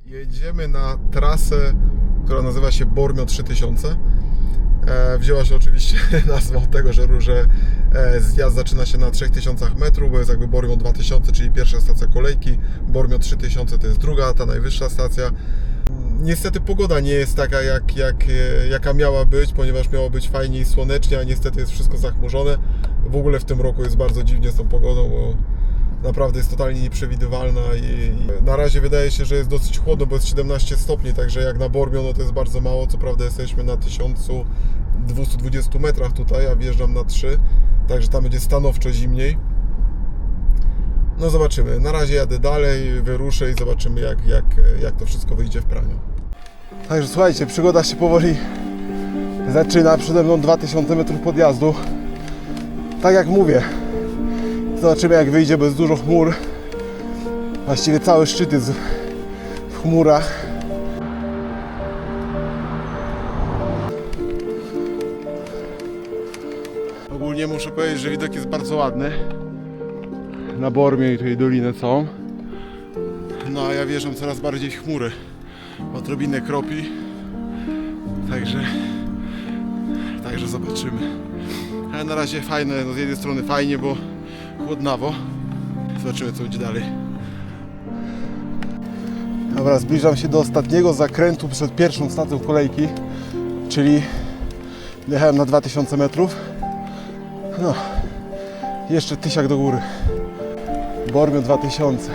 Jedziemy na trasę, która nazywa się Bormio 3000. Wzięła się oczywiście nazwa od tego, że zjazd zaczyna się na 3000 metrów, bo jest jakby Bormio 2000, czyli pierwsza stacja kolejki. Bormio 3000 to jest druga, ta najwyższa stacja. Niestety pogoda nie jest taka, jaka miała być, ponieważ miało być fajnie i słonecznie, a niestety jest wszystko zachmurzone. W ogóle w tym roku jest bardzo dziwnie z tą pogodą, bo naprawdę jest totalnie nieprzewidywalna i na razie wydaje się, że jest dosyć chłodno, bo jest 17 stopni, także jak na Bormio, no to jest bardzo mało. Co prawda jesteśmy na 1220 metrach tutaj, a wjeżdżam na 3, także tam będzie stanowczo zimniej. No zobaczymy, na razie jadę dalej, wyruszę i zobaczymy jak to wszystko wyjdzie w praniu. Także słuchajcie, przygoda się powoli zaczyna, przede mną 2000 metrów podjazdu. Tak jak mówię, zobaczymy jak wyjdzie, bo jest dużo chmur. Właściwie cały szczyt jest w chmurach. Ogólnie muszę powiedzieć, że widok jest bardzo ładny. Na Bormie i tutaj dolinę całą. No a ja wjeżdżam coraz bardziej w chmury. Odrobinę kropi. Także zobaczymy. Ale na razie fajne, no z jednej strony fajnie, bo chłodnawo. Zobaczymy co będzie dalej. Dobra, zbliżam się do ostatniego zakrętu przed pierwszą stacją kolejki, czyli jechałem na 2000 metrów. No, jeszcze tysiak do góry. Bormio 2000.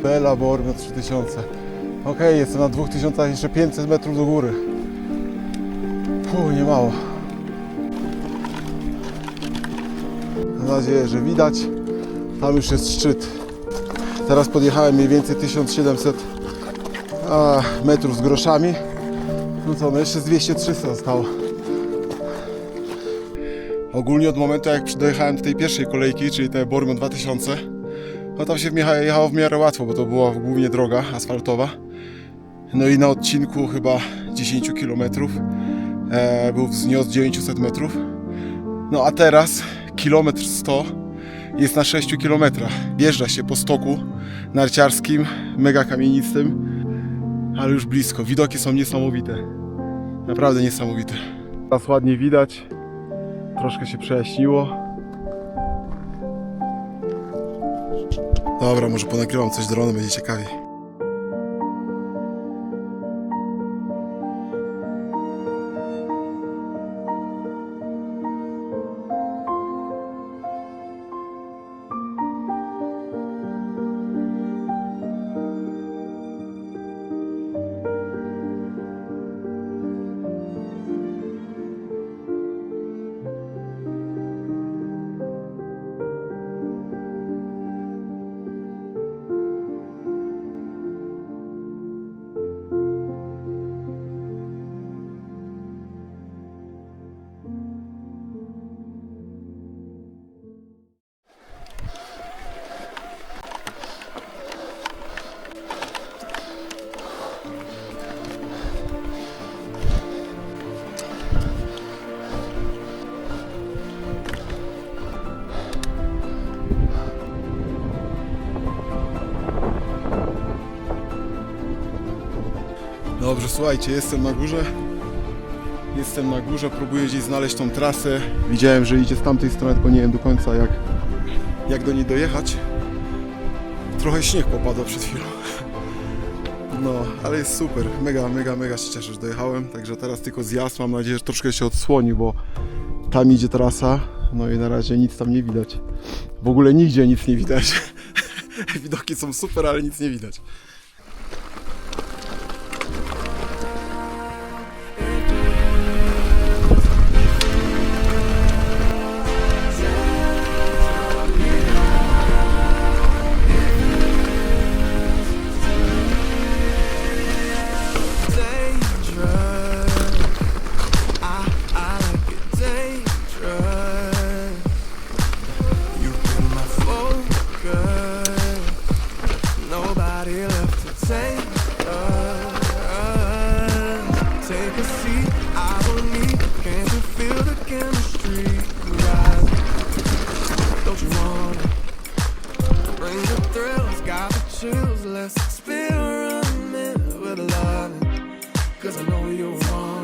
Bela Bormio 3000. Ok, jestem na 2000, jeszcze 500 metrów do góry. Nie mało. Mam nadzieję, że widać. Tam już jest szczyt. Teraz podjechałem mniej więcej 1700 metrów z groszami. No co, no jeszcze z 200-300 zostało. Ogólnie od momentu jak dojechałem do tej pierwszej kolejki, czyli te Bormio 2000, no tam się jechało w miarę łatwo, bo to była głównie droga asfaltowa. No i na odcinku chyba 10 km był wznios 900 metrów. No a teraz kilometr 100 jest na 6 km. Wjeżdża się po stoku narciarskim, mega kamienistym, ale już blisko. Widoki są niesamowite. Naprawdę niesamowite. Teraz ładnie widać. Troszkę się przejaśniło. Dobra, może ponagrywam coś dronem, będzie ciekawiej. Dobrze, słuchajcie, jestem na górze. Próbuję gdzieś znaleźć tą trasę. Widziałem, że idzie z tamtej strony, tylko nie wiem do końca jak do niej dojechać. Trochę śnieg popadał przed chwilą. No, ale jest super. Mega się cieszę, że dojechałem. Także teraz tylko zjazd. Mam nadzieję, że troszkę się odsłoni, bo tam idzie trasa. No i na razie nic tam nie widać. W ogóle nigdzie nic nie widać. Widoki są super, ale nic nie widać. Let's experiment with love, 'cause I know you want